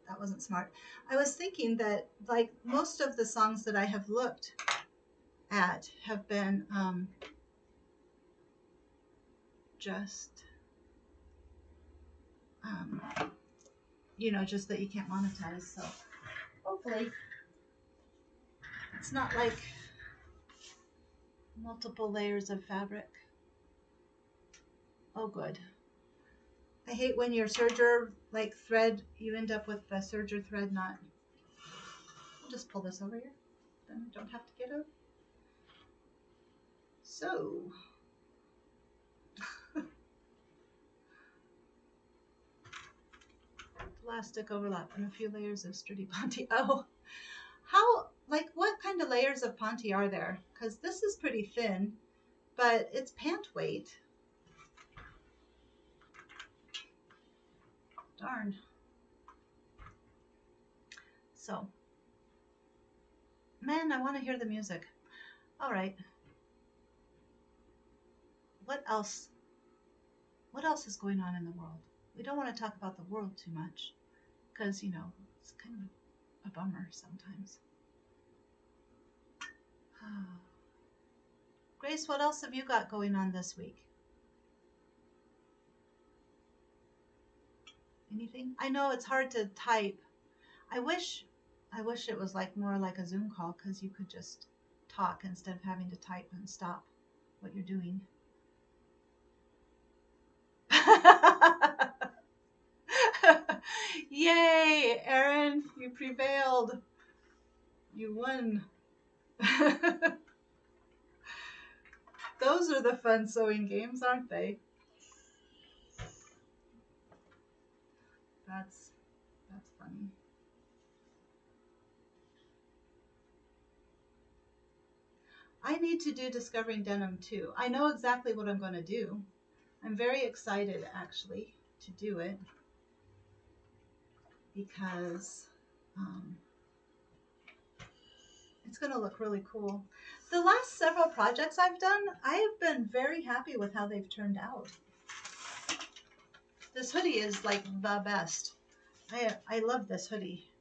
that wasn't smart. I was thinking that like most of the songs that I have looked at have been just, you know, just that you can't monetize. So hopefully it's not like multiple layers of fabric. Oh, good. I hate when your serger, like thread, you end up with the serger thread not. I'll just pull this over here. Then I don't have to get up. So, elastic overlap and a few layers of sturdy ponte. Oh, how, like, what kind of more layers of Ponte are there? Because this is pretty thin, but it's pant weight. Darn. So, man, I want to hear the music. All right. What else? What else is going on in the world? We don't want to talk about the world too much because, it's kind of a bummer sometimes. Grace, what else have you got going on this week? Anything? I know it's hard to type. I wish it was like more like a Zoom call because you could just talk instead of having to type and stop what you're doing. Yay, Erin, you prevailed. You won. Those are the fun sewing games, aren't they? That's funny. I need to do Discovering Denim too. I know exactly what I'm going to do. I'm very excited actually to do it because it's going to look really cool. The last several projects I've done, I have been very happy with how they've turned out. This hoodie is like the best. I love this hoodie.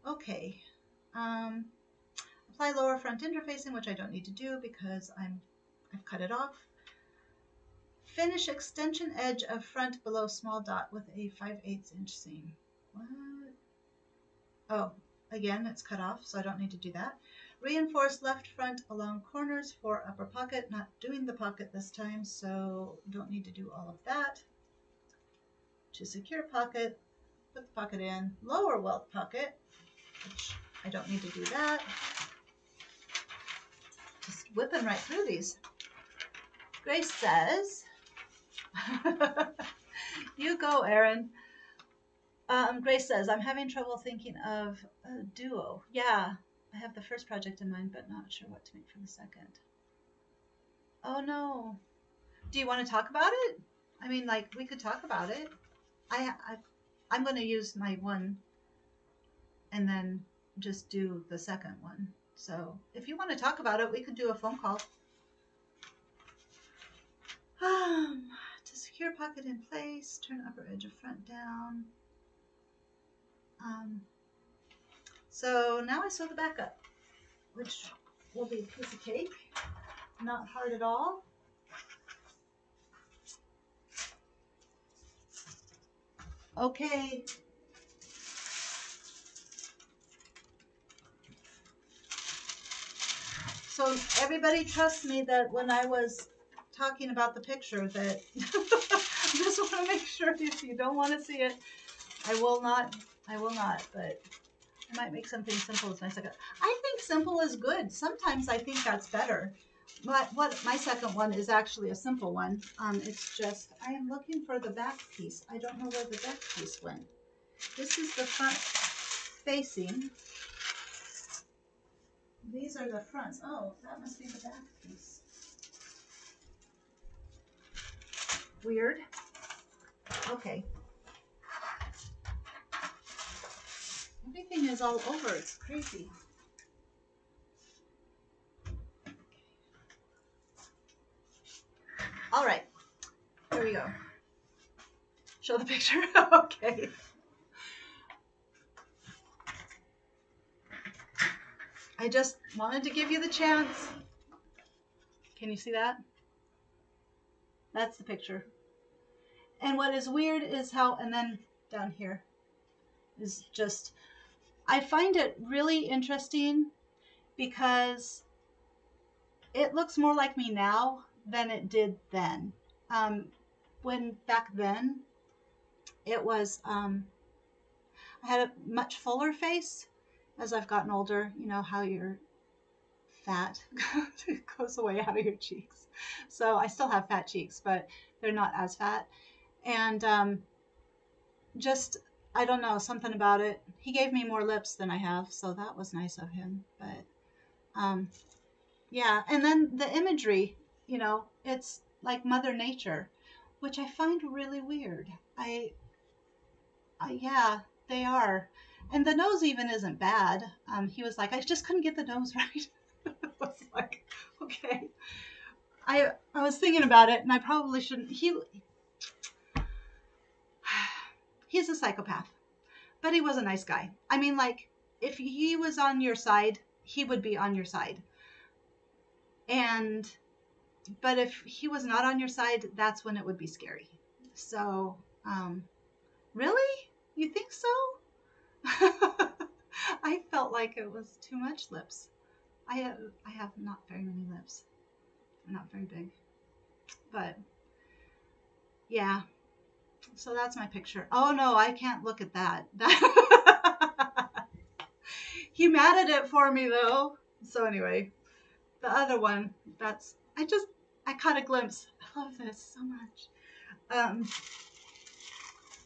Okay. Apply lower front interfacing, which I don't need to do because I've cut it off. Finish extension edge of front below small dot with a 5/8 inch seam. What? Oh, again, it's cut off, so I don't need to do that. Reinforce left front along corners for upper pocket. Not doing the pocket this time, so don't need to do all of that. To secure pocket, put the pocket in. Lower welt pocket, which I don't need to do that. Just whipping right through these. Grace says, you go, Erin. Grace says, I'm having trouble thinking of a duo. Yeah, I have the first project in mind, but not sure what to make for the second. Oh, no. Do you want to talk about it? I mean, like, we could talk about it. I'm going to use my one and then just do the second one. So if you want to talk about it, we could do a phone call. To secure pocket in place, turn upper edge of front down. So now I sew the back up, which will be a piece of cake. Not hard at all. Okay. So everybody trusts me that when I was talking about the picture that I just want to make sure if you don't want to see it, I will not, but I might make something simple as my second. I think simple is good. Sometimes I think that's better. My second one is actually a simple one. It's just, I am looking for the back piece. I don't know where the back piece went. This is the front facing. These are the fronts. Oh, that must be the back piece. Weird. Okay. Everything is all over. It's crazy. All right. Here we go. Show the picture. Okay. I just wanted to give you the chance. Can you see that? That's the picture. And what is weird is how, and then down here is just, I find it really interesting because it looks more like me now than it did then. When back then, it was, I had a much fuller face. As I've gotten older, you know how your fat goes away out of your cheeks. So I still have fat cheeks, but they're not as fat. And just, I don't know, something about it. He gave me more lips than I have, so that was nice of him. But Um, yeah, and then the imagery, it's like Mother Nature, which I find really weird. Yeah, they are. And the nose even isn't bad. He was like, I just couldn't get the nose right. I was like, okay. I was thinking about it, and I probably shouldn't. He's a psychopath, but he was a nice guy. I mean, like, if he was on your side, he would be on your side. And but if he was not on your side, that's when it would be scary. So, really, you think so? I felt like it was too much lips. I have not very many lips. I'm not very big, but yeah. So that's my picture. Oh no, I can't look at that. He matted it for me though. So anyway, the other one, that's I caught a glimpse. I love this so much. Um,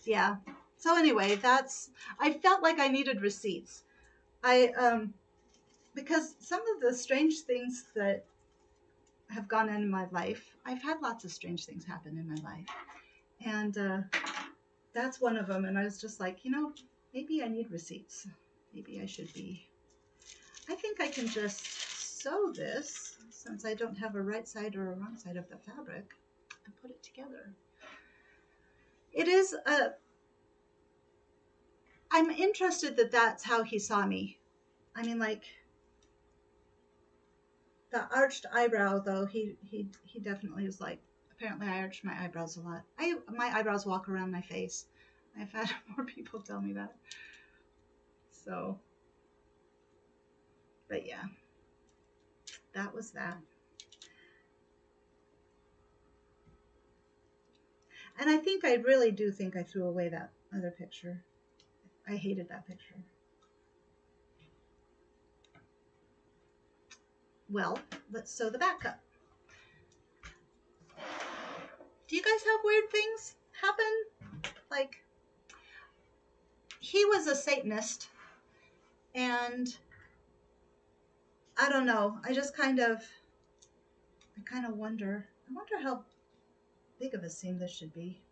yeah. So anyway, I felt like I needed receipts. I because some of the strange things that have gone in my life, I've had lots of strange things happen in my life, and that's one of them. And I was just like, maybe I need receipts. Maybe I should be. I think I can just sew this since I don't have a right side or a wrong side of the fabric and put it together. It is a. I'm interested that that's how he saw me. I mean, like the arched eyebrow, though. He definitely was like. Apparently, I arched my eyebrows a lot. My eyebrows walk around my face. I've had more people tell me that. So, but yeah, that was that. And I really do think I threw away that other picture. I hated that picture. Well, let's sew the back up. Do you guys have weird things happen? Like, he was a Satanist, and I don't know. I kind of wonder. I wonder how big of a seam this should be.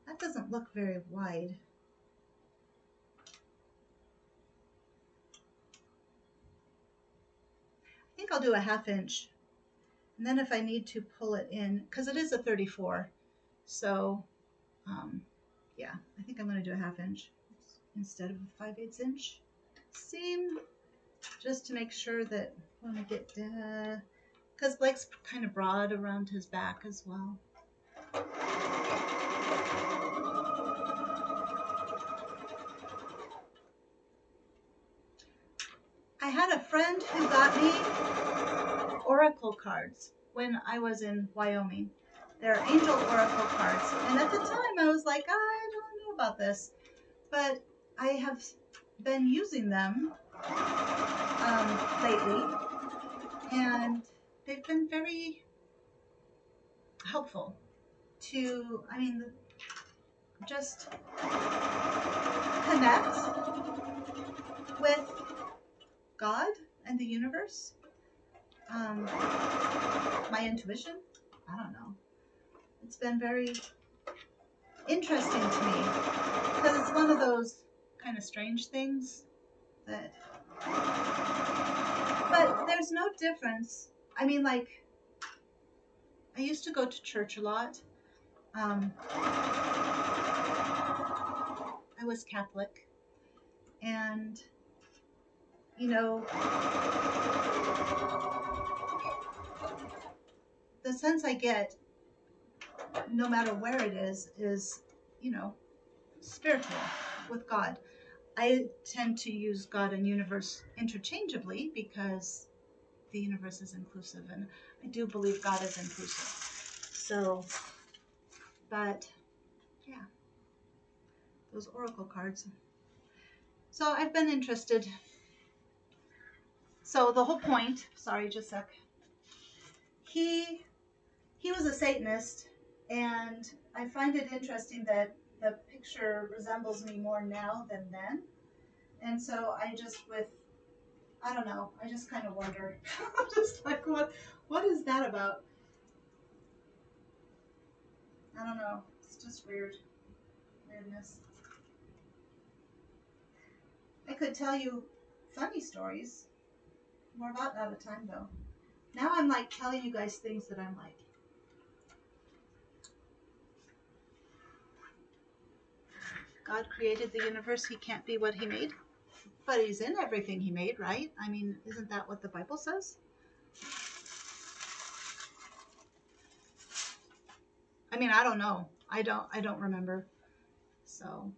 That doesn't look very wide. I think I'll do a 1/2 inch. And then if I need to pull it in, because it is a 34. So, yeah, I think I'm going to do a 1/2 inch instead of a 5/8 inch seam, just to make sure that when we get because Blake's kind of broad around his back as well. I had a friend who got me oracle cards when I was in Wyoming. They're angel oracle cards. And at the time I was like, I don't know about this. But I have been using them lately. And they've been very helpful to, just connect with God and the universe. My intuition. I don't know. It's been very interesting to me because it's one of those kind of strange things that. But there's no difference. I mean, like, I used to go to church a lot. I was Catholic, and you know, the sense I get, no matter where it is, you know, spiritual with God. I tend to use God and universe interchangeably because the universe is inclusive, and I do believe God is inclusive. So, but yeah, those oracle cards. So I've been interested. So the whole point, sorry, just a sec. He was a Satanist, and I find it interesting that the picture resembles me more now than then. And so I just, with I don't know. I just kind of wonder. I'm just like, what is that about? I don't know. It's just weirdness. I could tell you funny stories. We're about out of time though. Now I'm like telling you guys things that I'm like. God created the universe. He can't be what he made, but he's in everything he made, right? I mean, isn't that what the Bible says? I mean, I don't know. I don't remember. So,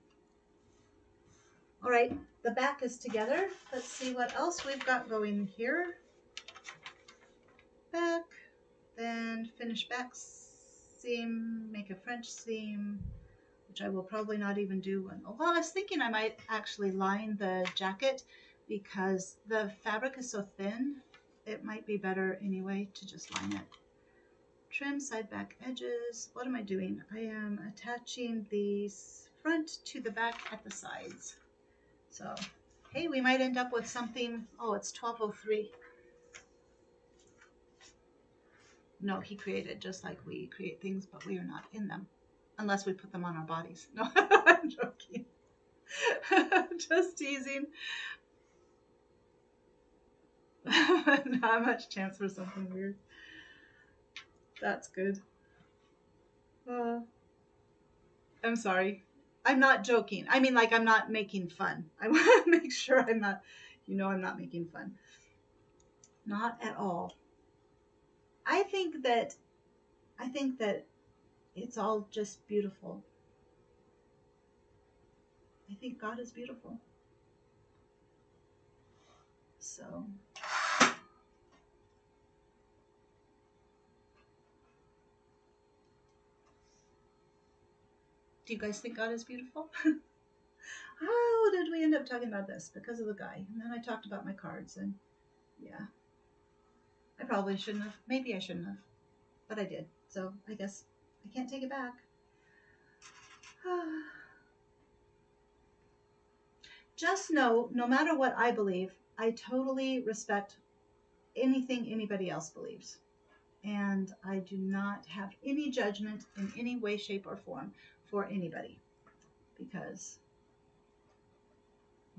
all right, the back is together. Let's see what else we've got going here. Back, then finish back seam, make a French seam, which I will probably not even do. Well, I was thinking I might actually line the jacket because the fabric is so thin. It might be better anyway to just line it. Trim side back edges. What am I doing? I am attaching the front to the back at the sides. So, hey, we might end up with something. Oh, it's 12:03. No, he created just like we create things, but we are not in them. Unless we put them on our bodies. No, I'm joking. Just teasing. Not much chance for something weird. That's good. I'm sorry. I'm not joking. I mean, like, I'm not making fun. I want to make sure I'm not, I'm not making fun. Not at all. I think that, I think that it's all just beautiful. I think God is beautiful. So, do you guys think God is beautiful? How did we end up talking about this? Because of the guy. And then I talked about my cards, and yeah. I probably shouldn't have. Maybe I shouldn't have. But I did. So I guess I can't take it back. Just know, no matter what I believe, I totally respect anything anybody else believes. And I do not have any judgment in any way, shape, or form for anybody. Because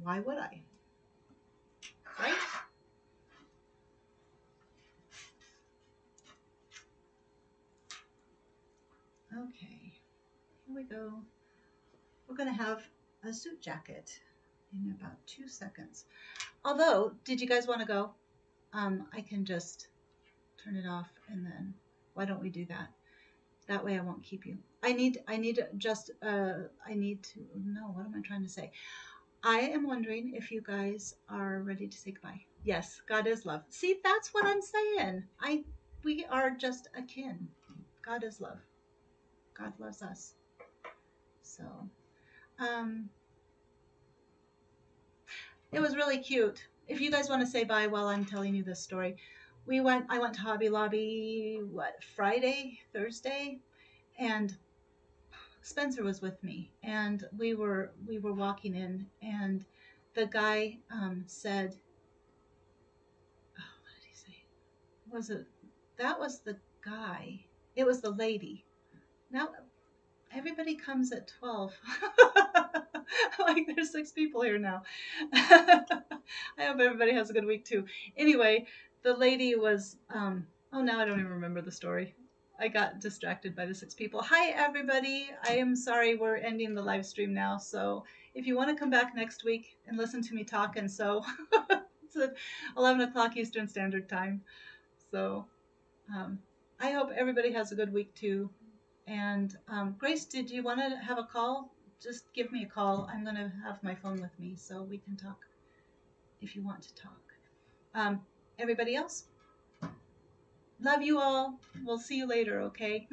why would I? Right? Okay, here we go. We're going to have a suit jacket in about 2 seconds. Although, did you guys want to go? I can just turn it off and then why don't we do that? That way I won't keep you. I need to, no, what am I trying to say? I am wondering if you guys are ready to say goodbye. Yes, God is love. See, that's what I'm saying. We are just akin. God is love. God loves us. So, um, it was really cute. If you guys want to say bye while I'm telling you this story, I went to Hobby Lobby, Friday, Thursday, and Spencer was with me, and we were walking in, and the guy said, oh, what did he say? Was it that was the guy? It was the lady. Now everybody comes at 12. Like there's 6 people here now. I hope everybody has a good week too. Anyway, the lady was oh, now I don't even remember the story. I got distracted by the 6 people. Hi everybody. I am sorry we're ending the live stream now. So if you want to come back next week and listen to me talk, and so it's at 11 o'clock Eastern Standard Time. So I hope everybody has a good week too. And Grace, did you want to have a call? Just give me a call. I'm going to have my phone with me so we can talk if you want to talk. Everybody else, love you all. We'll see you later, okay?